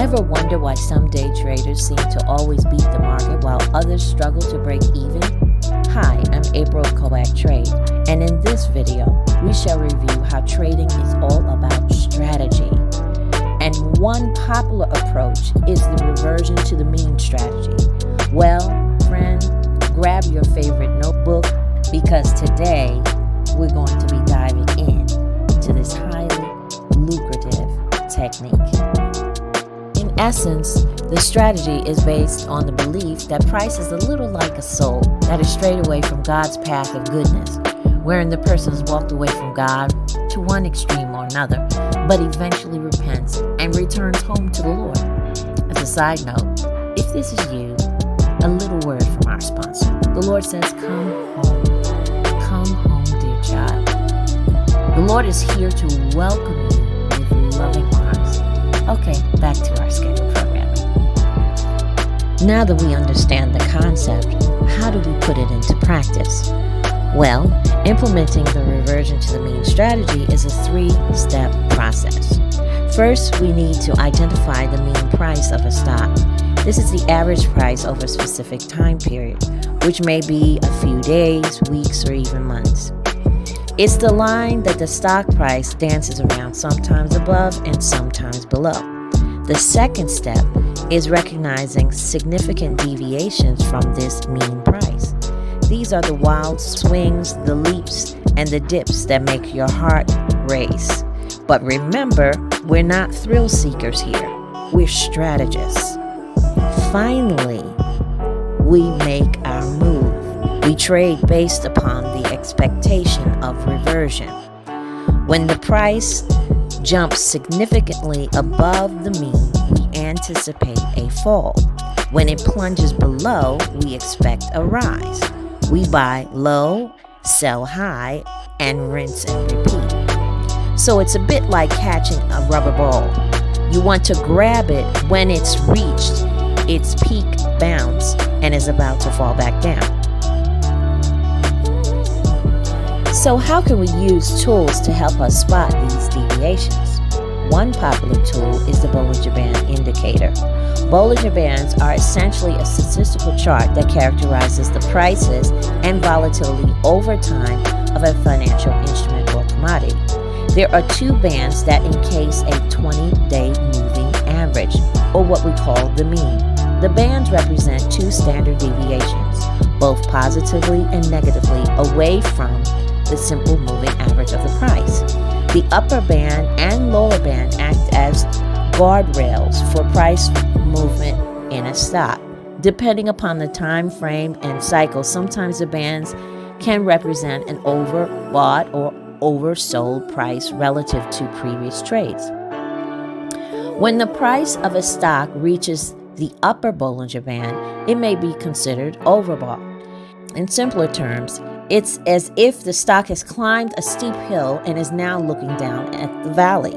Ever wonder why some day traders seem to always beat the market while others struggle to break even? Hi, I'm April of Koak Trade, and in this video, we shall review how trading is all about strategy. And one popular approach is the reversion to the mean strategy. Well, friend, grab your favorite notebook because today we're going to be diving into this highly lucrative technique. In essence, the strategy is based on the belief that price is a little like a soul that is strayed away from God's path of goodness, wherein the person has walked away from God to one extreme or another, but eventually repents and returns home to the Lord. As a side note, if this is you, a little word from our sponsor. The Lord says, come home, dear child. The Lord is here to welcome you with loving arms. Okay, back to our scheduled programming. Now that we understand the concept, how do we put it into practice? Well, implementing the reversion to the mean strategy is a 3-step process. First, we need to identify the mean price of a stock. This is the average price over a specific time period, which may be a few days, weeks, or even months. It's the line that the stock price dances around, sometimes above and sometimes below. The second step is recognizing significant deviations from this mean price. These are the wild swings, the leaps, and the dips that make your heart race. But remember, we're not thrill seekers here. We're strategists. Finally, we make our move. We trade based upon the expectation of reversion. When the price jumps significantly above the mean, we anticipate a fall. When it plunges below, we expect a rise. We buy low, sell high, and rinse and repeat. So it's a bit like catching a rubber ball. You want to grab it when it's reached its peak bounce and is about to fall back down. So how can we use tools to help us spot these deviations? One popular tool is the Bollinger Band indicator. Bollinger Bands are essentially a statistical chart that characterizes the prices and volatility over time of a financial instrument or commodity. There are 2 bands that encase a 20-day moving average, or what we call the mean. The bands represent 2 standard deviations, both positively and negatively, away from the simple moving average of the price. The upper band and lower band act as guardrails for price movement in a stock. Depending upon the time frame and cycle, sometimes the bands can represent an overbought or oversold price relative to previous trades. When the price of a stock reaches the upper Bollinger Band, it may be considered overbought. In simpler terms, it's as if the stock has climbed a steep hill and is now looking down at the valley.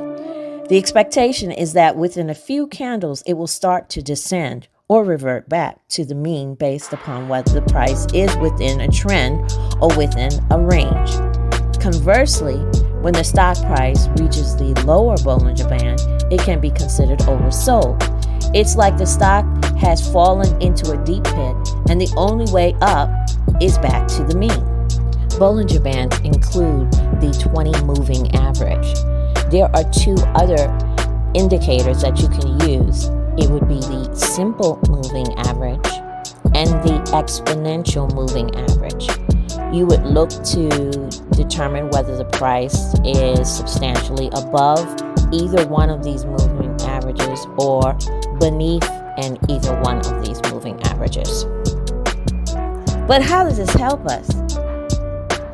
The expectation is that within a few candles, it will start to descend or revert back to the mean based upon whether the price is within a trend or within a range. Conversely, when the stock price reaches the lower Bollinger Band, it can be considered oversold. It's like the stock has fallen into a deep pit and the only way up is back to the mean. Bollinger Bands include the 20 moving average. There are 2 other indicators that you can use. It would be the simple moving average and the exponential moving average. You would look to determine whether the price is substantially above either one of these moving averages or beneath in either one of these moving averages. But how does this help us?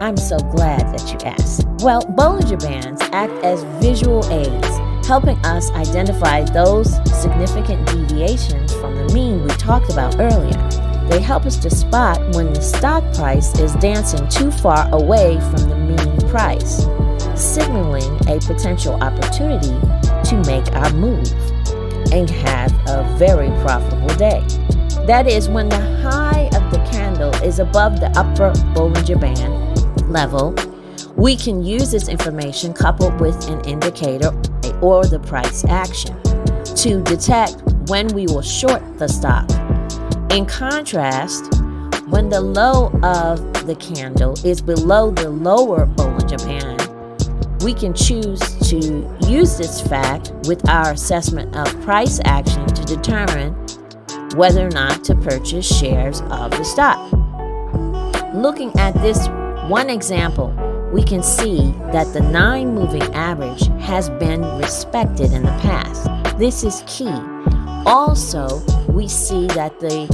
I'm so glad that you asked. Well, Bollinger Bands act as visual aids, helping us identify those significant deviations from the mean we talked about earlier. They help us to spot when the stock price is dancing too far away from the mean price, signaling a potential opportunity to make our move and have a very profitable day. That is when the high of the candle is above the upper Bollinger Band level. We can use this information coupled with an indicator or the price action to detect when we will short the stock. In contrast, when the low of the candle is below the lower Bollinger Band, we can choose to use this fact with our assessment of price action to determine whether or not to purchase shares of the stock. Looking at this one example, we can see that the 9 moving average has been respected in the past. This is key. Also, we see that the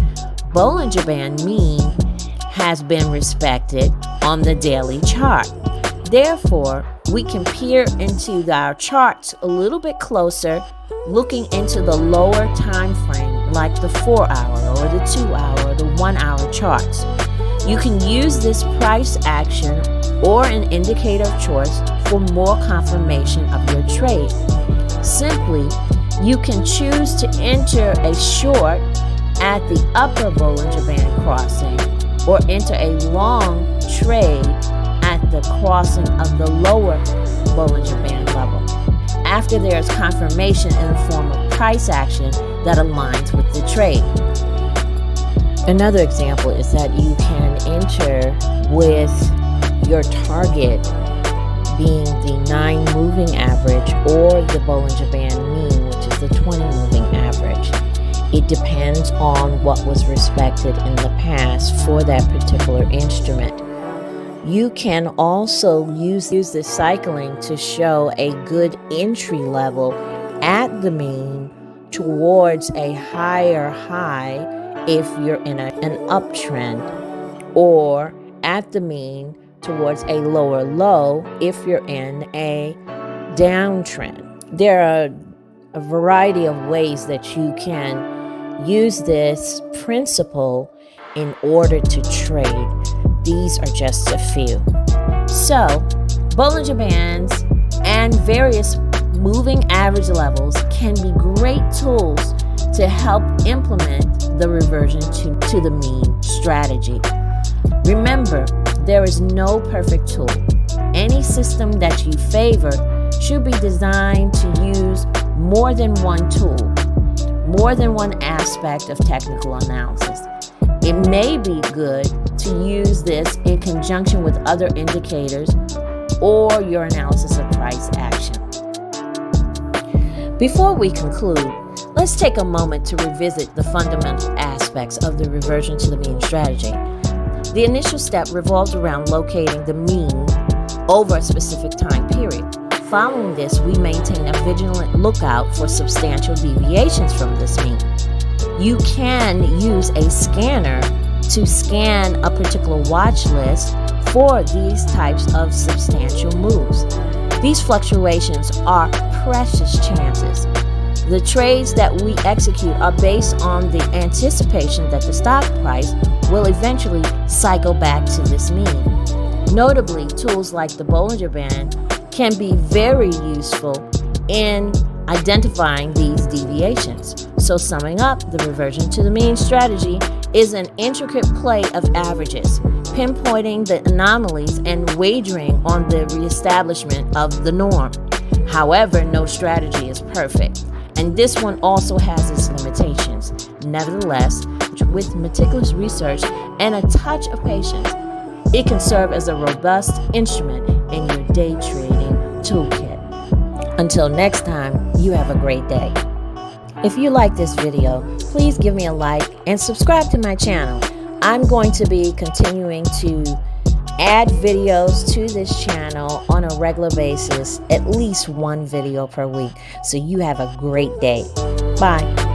Bollinger Band mean has been respected on the daily chart. Therefore, we can peer into our charts a little bit closer, looking into the lower time frame like the 4-hour or the 2-hour or the 1-hour charts. You can use this price action or an indicator of choice for more confirmation of your trade. Simply, you can choose to enter a short at the upper Bollinger Band crossing or enter a long trade at the crossing of the lower Bollinger Band level after there is confirmation in the form of price action that aligns with the trade. Another example is that you can enter with your target being the 9 moving average or the Bollinger Band mean, which is the 20 moving average. It depends on what was respected in the past for that particular instrument. You can also use this cycling to show a good entry level at the mean towards a higher high if you're in an uptrend, or at the mean towards a lower low if you're in a downtrend. There are a variety of ways that you can use this principle in order to trade. These are just a few. So, Bollinger Bands and various moving average levels can be great tools to help implement the reversion to the mean strategy. Remember, there is no perfect tool. Any system that you favor should be designed to use more than one tool, more than one aspect of technical analysis. It may be good to use this in conjunction with other indicators or your analysis of price action. Before we conclude, let's take a moment to revisit the fundamental aspects of the reversion to the mean strategy. The initial step revolves around locating the mean over a specific time period. Following this, we maintain a vigilant lookout for substantial deviations from this mean. You can use a scanner to scan a particular watch list for these types of substantial moves. These fluctuations are precious chances. The trades that we execute are based on the anticipation that the stock price will eventually cycle back to this mean. Notably, tools like the Bollinger Band can be very useful in identifying these deviations. So summing up, the reversion to the mean strategy is an intricate play of averages, pinpointing the anomalies and wagering on the reestablishment of the norm. However, no strategy is perfect, and this one also has its limitations. Nevertheless, with meticulous research and a touch of patience, it can serve as a robust instrument in your day trading toolkit. Until next time, you have a great day. If you like this video, please give me a like and subscribe to my channel. I'm going to be continuing to add videos to this channel on a regular basis, at least one video per week. So you have a great day. Bye.